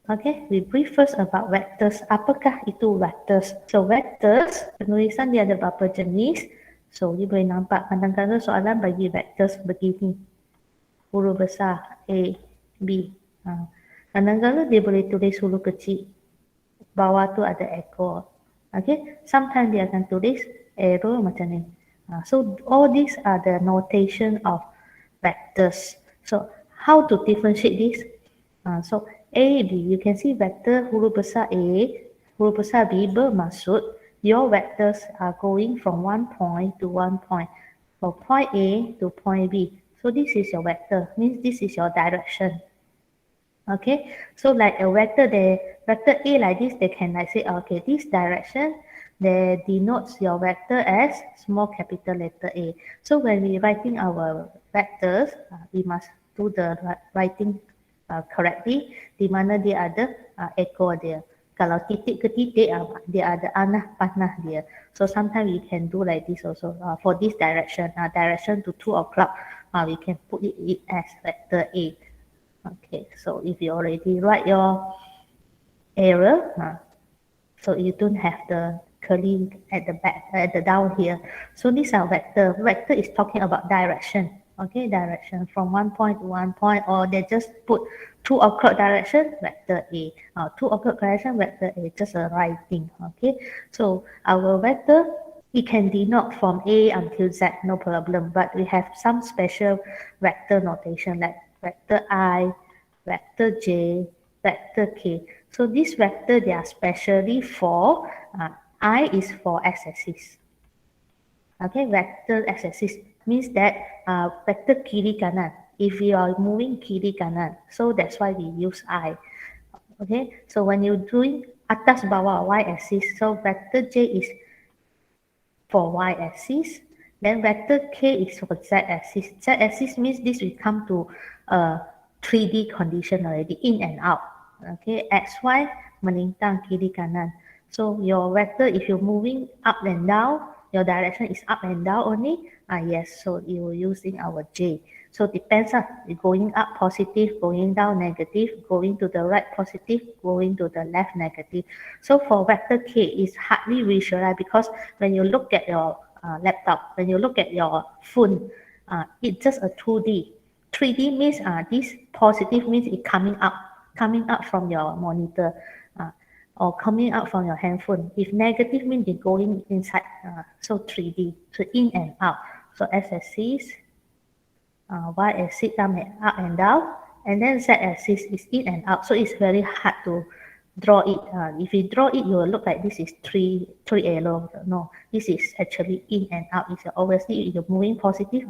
Okay, we brief first about vectors. Apakah itu vectors? So vectors, penulisan dia ada beberapa jenis. So you boleh nampak kadang-kadang soalan bagi vectors begini. Huruf besar A, B. Kadang-kadang dia boleh tulis huruf kecil. Bawah tu ada ekor. Okay, sometimes dia akan tulis arrow macam ni. So all these are the notation of vectors. So how to differentiate this? So A, B, you can see vector huruf besar A, huruf besar B bermaksud your vectors are going from one point to one point, from point A to point B. So this is your vector, means this is your direction. Okay, so like a vector there, vector A like this, they can like say, okay, this direction, they denotes your vector as small capital letter A. So when we writing our vectors, we must do the writing correctly, di mana dia ada ekor dia. Kalau titik ke titik, dia ada anah panah dia. So sometimes we can do like this also. For this direction, direction to 2 o'clock, we can put it as vector A. Okay, so if you already write your error, so you don't have the curly at the back, at the down here. So these are vector. Vector is talking about direction. Okay, direction from one point to one point, or they just put 2 o'clock direction, vector A. 2 o'clock direction, vector A, just a writing. Okay, so our vector, it can denote from A until Z, no problem. But we have some special vector notation like vector I, vector J, vector K. So this vector, they are specially for, I is for x-axis. Okay, vector x-axis means that vector kiri kanan. If you are moving kiri kanan, so that's why we use I. Okay, so when you're doing atas bawah y-axis, so vector J is for y-axis, then vector K is for z-axis. Z-axis means this will come to 3D condition already, in and out. Okay, XY melintang kiri kanan. So your vector, if you're moving up and down, your direction is up and down only. Yes, so you will using our J. So depends on going up positive, going down negative, going to the right positive, going to the left negative. So for vector K, it's hardly visualized because when you look at your laptop, when you look at your phone, it's just a 2D. 3D means this positive means it coming up from your monitor or coming out from your handphone. If negative means it's going inside, so 3D, so in and out. So x-axis, y-axis up and down, and then z-axis is in and out. So it's very hard to draw it. If you draw it, you will look like this is three arrows. No, this is actually in and out. It's obviously you're moving positive,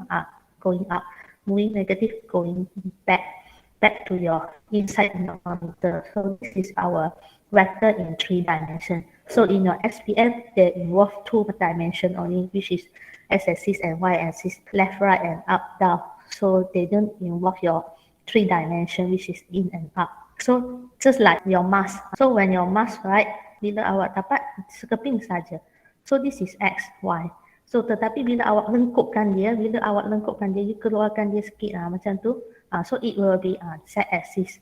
going up, moving negative, going back to your inside your monitor. So this is our vector in 3 dimensions. So in your SPM, they involve 2 dimensions only, which is x-axis and y-axis, left, right, and up, down. So they don't involve your 3 dimensions, which is in and out. So just like your mask. So when your mask, right, bila awak dapat sekeping saja. So this is x, y. So tetapi bila awak lengkupkan dia, you keluarkan dia sikit macam tu. So it will be z-axis,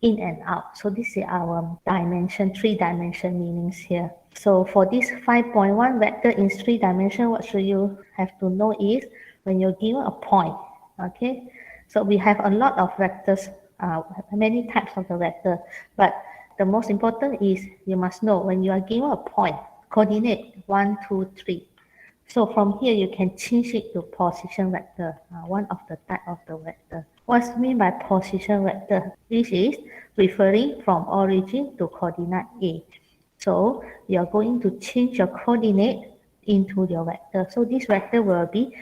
in and out. So this is our dimension, 3 dimension meanings here. So for this 5.1 vector in 3 dimension, what should you have to know is when you're given a point, okay? So we have a lot of vectors, many types of the vector, but the most important is you must know when you are given a point, coordinate 1, 2, 3. So from here you can change it to position vector, one of the type of the vector. What's mean by position vector? This is referring from origin to coordinate A. So you are going to change your coordinate into your vector. So this vector will be,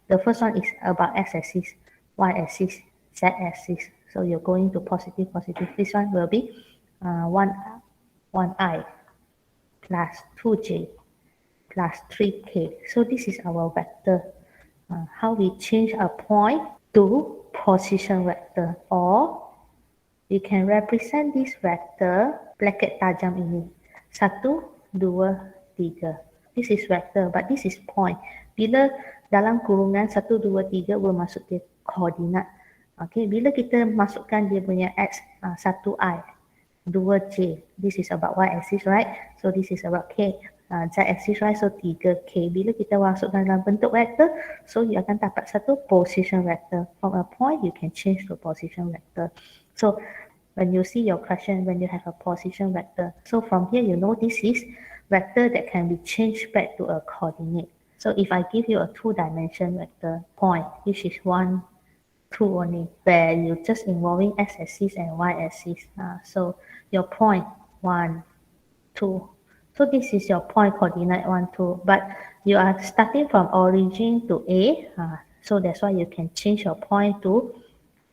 the first one is about x-axis, y-axis, z-axis. So you're going to positive. This one will be 1i plus 2j plus 3k. So this is our vector. How we change a point to position vector, or we can represent this vector bracket tajam ini 1, 2, 3. This is vector, but this is point. Bila dalam kurungan 1, 2, 3 bermaksud dia koordinat. Okay, bila kita masukkan dia punya x 1i, 2J. This is about y-axis, right? So this is about K. Z-axis, right? So 3K. Bila kita masukkan dalam bentuk vector, so you akan dapat satu position vector. From a point, you can change to position vector. So when you see your question, when you have a position vector, so from here you know this is vector that can be changed back to a coordinate. So if I give you a 2-dimension vector point, which is 1, 2 only, where you just involving x-axis and y-axis. So your point 1, 2. So this is your point coordinate 1, 2. But you are starting from origin to A. So that's why you can change your point to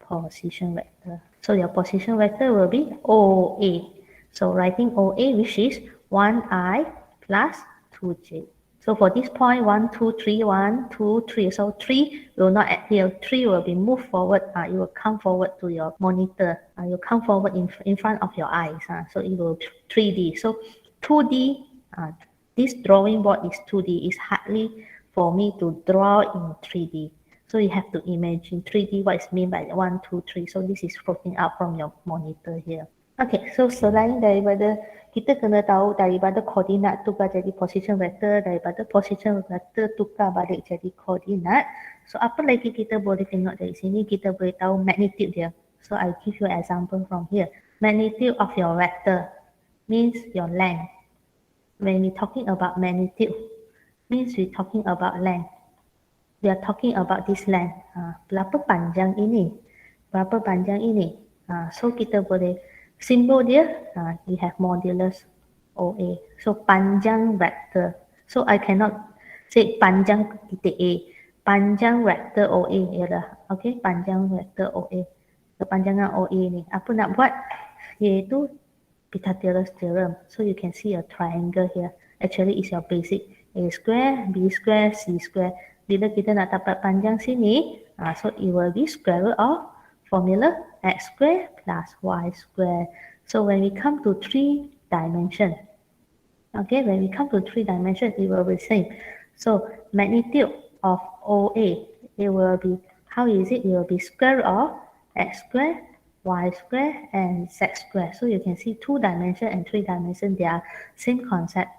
position vector. So your position vector will be OA. So writing OA, which is 1I plus 2J. So for this point, 1, 2, 3, 1, 2, 3. So 3 will not add here. 3 will be moved forward. It will come forward to your monitor. You come forward in front of your eyes. So it will 3D. So 2D, this drawing board is 2D. It's hardly for me to draw in 3D. So you have to imagine 3D what is meant by 1, 2, 3. So this is floating out from your monitor here. Okay, so selain daripada kita kena tahu daripada koordinat tukar jadi position vector, daripada position vector tukar balik jadi koordinat. So apa lagi kita boleh tengok dari sini? Kita boleh tahu magnitude dia. So I give you an example from here. Magnitude of your vector means your length. When we talking about magnitude, means we talking about length. We are talking about this length. Berapa panjang ini? Berapa panjang ini? So kita boleh simbol dia, we have modulus OA. So panjang vector. So I cannot say panjang titik A. Panjang vector OA ialah, okay, panjang vector OA. Kepanjangan OA ni. Apa nak buat? Iaitu Pythagoras theorem. So you can see a triangle here. Actually it's your basic A square, B square, C square. Bila kita nak dapat panjang sini, so it will be square root of formula x square plus y square. So when we come to 3 dimension, okay, when we come to 3 dimension, it will be same. So magnitude of OA, it will be, how is it? It will be square root of x square, y square, and z square. So you can see 2 dimension and 3 dimension, they are same concept.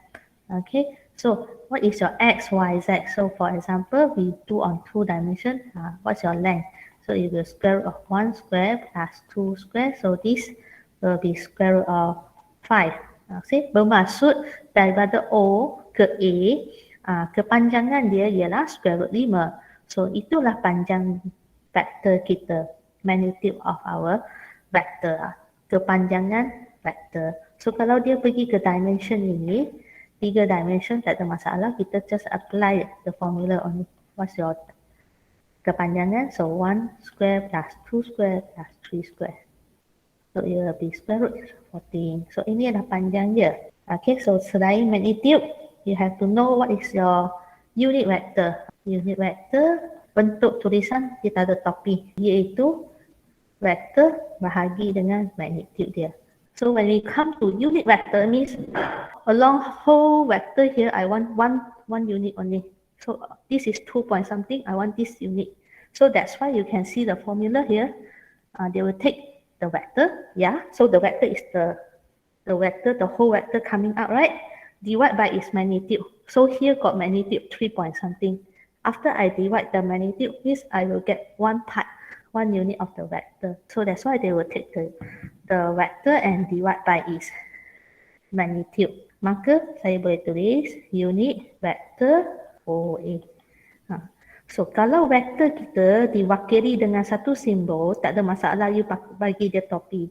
Okay, so what is your x, y, z? So for example, we do on 2 dimension, what's your length? So it will square root of 1 square plus 2 square. So this will be square root of 5. Okay, bermaksud daripada O ke A, kepanjangan dia ialah square root 5. So itulah panjang vektor kita, magnitude of our vector, kepanjangan vector. So kalau dia pergi ke dimension ini, 3 dimension tak ada masalah, kita just apply the formula only. What's your kepanjangan? So 1 square plus 2 square plus 3 square. So it will be square root 14. So ini adalah panjang dia. Okay, so selain magnitude, you have to know what is your unit vector. Unit vector, bentuk tulisan kita ada topi, iaitu vector bahagi dengan magnitude dia. So when we come to unit vector, means along whole vector here, I want one unit only. So this is 2 point something, I want this unit. So that's why you can see the formula here. They will take the vector, yeah. So the vector is the vector, the whole vector coming out, right? Divide by its magnitude. So here got magnitude 3 point something. After I divide the magnitude, means I will get one part, one unit of the vector. So that's why they will take the vector and divide by its magnitude. Maka saya boleh tulis unit vector OA. So kalau vektor kita diwakili dengan satu simbol, tak ada masalah, you bagi dia topi.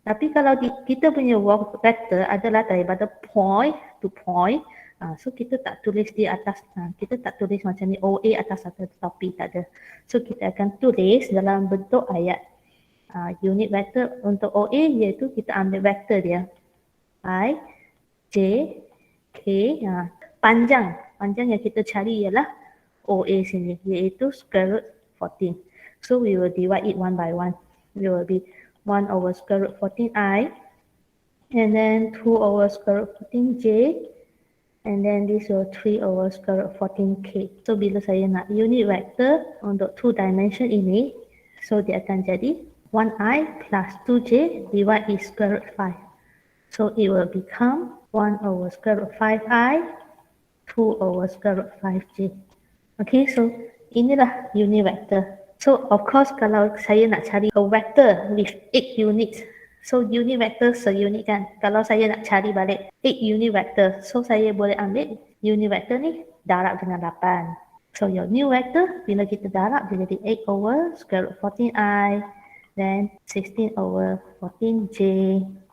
Tapi kalau kita punya vektor adalah daripada point to point, so kita tak tulis di atas, kita tak tulis macam ni OA atas satu topi, tak ada. So kita akan tulis dalam bentuk ayat. Unit vektor untuk OA iaitu kita ambil vektor dia I, J, K, panjang yang kita cari ialah OA sini, iaitu square root 14. So we will divide it one by one. It will be 1 over square root 14I, and then 2 over square root 14J, and then this will 3 over square root 14K. So bila saya nak unit vector untuk 2 dimension ini, so dia akan jadi 1I plus 2J divide is square root 5. So it will become 1 over square root 5i, 2 over square root 5j. Okay, so inilah unit vector. So of course kalau saya nak cari a vector with 8 units, so unit vector seunit kan. Kalau saya nak cari balik 8 unit vector, so saya boleh ambil unit vector ni darab dengan 8. So your new vector bila kita darab dia jadi 8 over square root 14i, then 16 over 14j,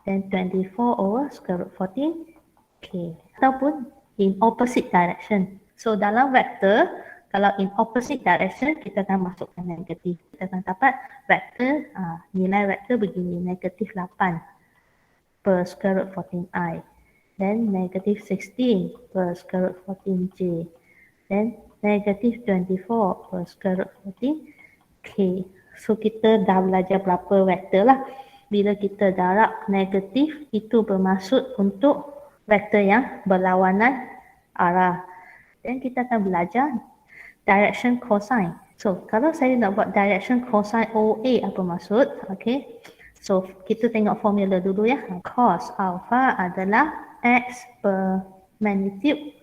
then 24 over square root 14k. Ataupun in opposite direction. So dalam vector, kalau in opposite direction, kita akan masukkan negatif. Kita akan dapat vector, nilai vector begini, negatif 8 per square root 14i. Then negative 16 per square root 14j. Then negative 24 per square root 14k. So kita dah belajar berapa vektor lah. Bila kita darab negatif, itu bermaksud untuk vektor yang berlawanan arah. Dan kita akan belajar direction cosine. So kalau saya nak buat direction cosine OA apa maksud? Okay. So kita tengok formula dulu ya. Cos alpha adalah X per magnitude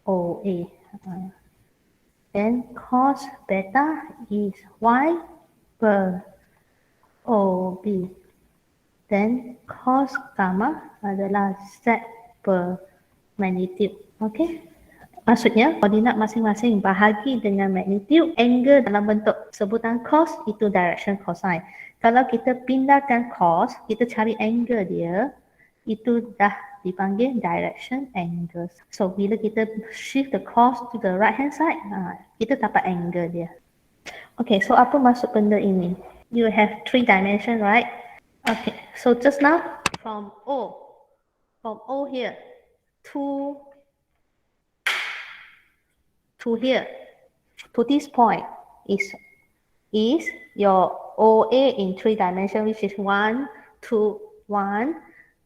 OA. Then cos beta is Y per OB. Then cos gamma adalah Z per magnitude. Okay. Maksudnya koordinat masing-masing bahagi dengan magnitude angle dalam bentuk sebutan cos itu direction cosine. Kalau kita pindahkan cos, kita cari angle dia, itu dah dipanggil direction angles. So bila kita shift the cos to the right hand side, kita dapat angle dia. Okay, so apa maksud benda ini? You have 3 dimension, right? Okay, so just now from O here to here, to this point is your OA in 3 dimension, which is 1, 2, 1,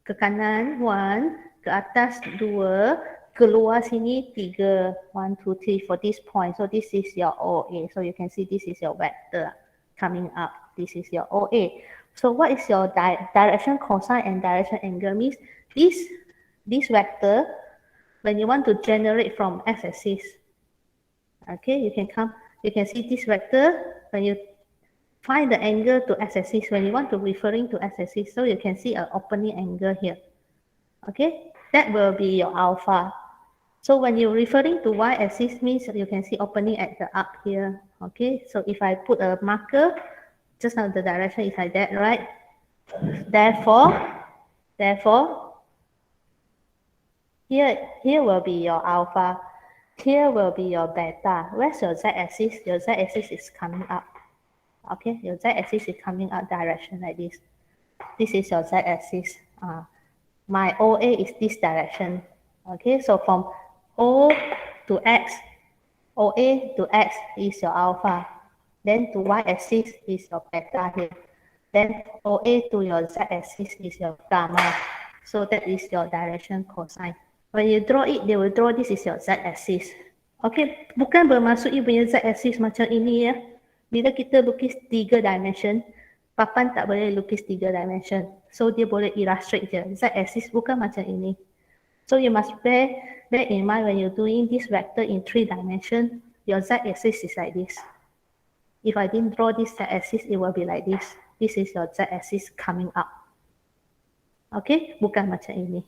ke kanan 1, ke atas 2, keluar sini 3, 1, 2, 3 for this point. So this is your OA. So you can see this is your vector coming up. This is your OA. So what is your direction cosine and direction angle means? This vector, when you want to generate from x-axis, okay, you can see this vector when you find the angle to x-axis, when you want to referring to x-axis, so you can see an opening angle here. Okay, that will be your alpha. So when you're referring to y-axis means you can see opening at the up here. Okay, so if I put a marker, just now the direction is like that, right? Therefore, here will be your alpha. Here will be your beta. Where's your z-axis? Your z-axis is coming up. Okay, your z-axis is coming up direction like this. This is your z-axis. My OA is this direction. Okay, so from O to X, OA to X is your alpha. Then to y-axis is your beta here. Then OA to your z-axis is your gamma. So that is your direction cosine. When you draw it, they will draw this is your z-axis. Okay, bukan bermaksud you punya z-axis macam ini ya. Bila kita lukis 3 dimension, papan tak boleh lukis 3 dimension. So dia boleh illustrate je. Z-axis bukan macam ini. So you must bear in mind when you're doing this vector in 3 dimension, your z-axis is like this. If I didn't draw this z-axis, it will be like this. This is your z-axis coming up. Okay, bukan macam ini.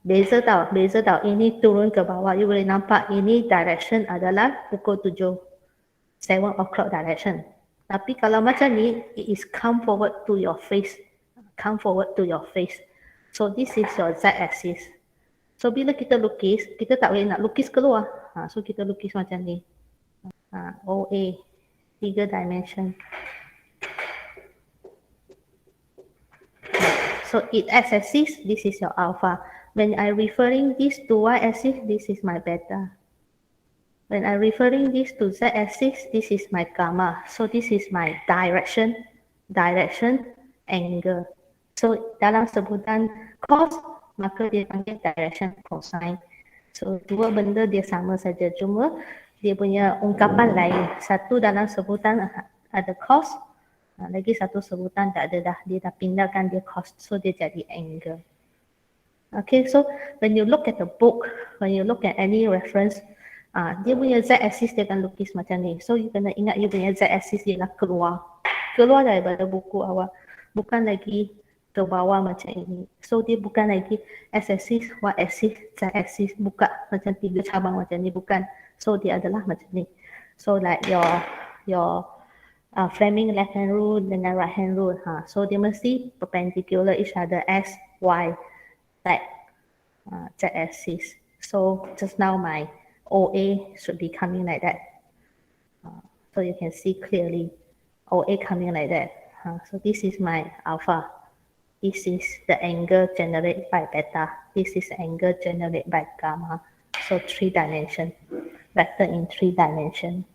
Beza tau. Ini turun ke bawah. You boleh nampak ini direction adalah pukul 7. 7 o'clock direction. Tapi kalau macam ni, it is come forward to your face. Come forward to your face. So this is your z-axis. So bila kita lukis, kita tak boleh nak lukis keluar. So kita lukis macam ni. OA, 3 dimension. So it x-axis, this is your alpha. When I referring this to y-axis, this is my beta. When I referring this to z-axis, this is my gamma. So this is my direction angle. So dalam sebutan cos, maka dia panggil direction cosine. So dua benda dia sama saja, cuma dia punya ungkapan lain. Satu dalam sebutan ada cos, Lagi satu sebutan tak ada dah, dia dah pindahkan dia cos, so dia jadi angle. Okay, so when you look at the book, when you look at any reference, dia punya z-axis dia akan lukis macam ni. So you kena ingat you punya z-axis dia lah keluar daripada buku awak, bukan lagi ke bawah macam ini. So dia bukan lagi x-axis, y-axis, z-axis, buka macam 3 cabang macam ni, bukan. So dia adalah macam ni. So like your framing left hand rule dengan right hand rule, so dia mesti perpendicular each other x, y, z, z-axis. So just now my OA should be coming like that. So you can see clearly OA coming like that. So this is my alpha. This is the angle generated by beta. This is angle generated by gamma. So 3 dimension, vector in 3 dimension.